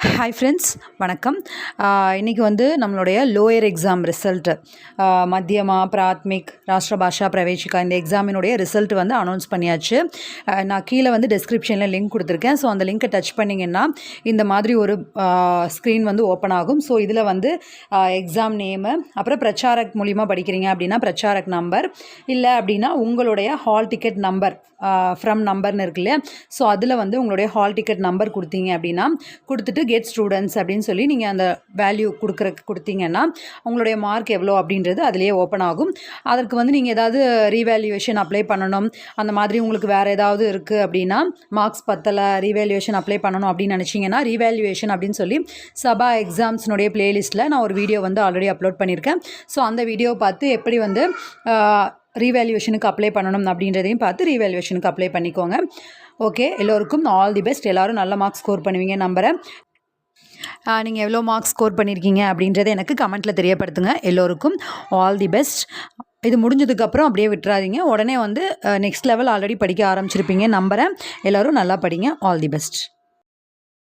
Hi friends, வணக்கம். இன்றைக்கி வந்து நம்மளுடைய lower exam result Madhyama, Prathmik, Rashtra Bhasha, Praveshika இந்த எக்ஸாமினுடைய ரிசல்ட் வந்து அனௌன்ஸ் பண்ணியாச்சு. நான் கீழே வந்து டிஸ்கிரிப்ஷனில் லிங்க் கொடுத்துருக்கேன். ஸோ அந்த லிங்க்கை டச் பண்ணிங்கன்னா இந்த மாதிரி ஒரு ஸ்க்ரீன் வந்து ஓப்பன் ஆகும். ஸோ இதில் வந்து எக்ஸாம் நேமு, அப்புறம் பிரச்சாரக் மூலிமா படிக்கிறீங்க அப்படின்னா பிரச்சாரக் நம்பர், இல்லை அப்படின்னா உங்களுடைய ஹால் டிக்கெட் நம்பர் ஃப்ரம் நம்பர்னு இருக்கு இல்லையா. ஸோ அதில் வந்து உங்களுடைய ஹால் டிக்கெட் நம்பர் கொடுத்தீங்க அப்படின்னா கொடுத்துட்டு கெட் ஸ்டூடெண்ட்ஸ் அப்படின்னு சொல்லி நீங்கள் அந்த வேல்யூ கொடுத்தீங்கன்னா உங்களுடைய மார்க் எவ்வளோ அப்படின்றது அதிலேயே ஓப்பன் ஆகும். அதற்கு வந்து நீங்கள் ஏதாவது ரீவேல்யூவேஷன் அப்ளை பண்ணணும், அந்த மாதிரி உங்களுக்கு வேறு ஏதாவது இருக்குது அப்படின்னா, மார்க்ஸ் பத்தலை, ரீவேல்யூவேஷன் அப்ளை பண்ணணும் அப்படின்னு நினச்சிங்கன்னா ரீவேல்யூவேஷன் அப்படின்னு சொல்லி சபா எக்ஸாம்ஸ்னுடைய பிளேலிஸ்ட்டில் நான் ஒரு வீடியோ வந்து ஆல்ரெடி அப்லோட் பண்ணியிருக்கேன். ஸோ அந்த வீடியோவை பார்த்து எப்படி வந்து ரீவேல்யூவேஷனுக்கு அப்ளை பண்ணணும் அப்படின்றதையும் பார்த்து ரீவேல்யூவேஷனுக்கு அப்ளை பண்ணிக்கோங்க. ஓகே, எல்லோருக்கும் ஆல் தி பெஸ்ட். எல்லோரும் நல்ல மார்க்ஸ் ஸ்கோர் பண்ணுவீங்க நம்புகிறேன். நீங்கள் எவ்வளோ மார்க்ஸ் ஸ்கோர் பண்ணியிருக்கீங்க அப்படின்றத எனக்கு கமெண்ட்டில் தெரியப்படுத்துங்க. எல்லோருக்கும் ஆல் தி பெஸ்ட். இது முடிஞ்சதுக்கப்புறம் அப்படியே விட்டுறாதீங்க. உடனே வந்து நெக்ஸ்ட் லெவல் ஆல்ரெடி படிக்க ஆரம்பிச்சிருப்பீங்க நம்புகிறேன். எல்லோரும் நல்லா படிங்க. All the best.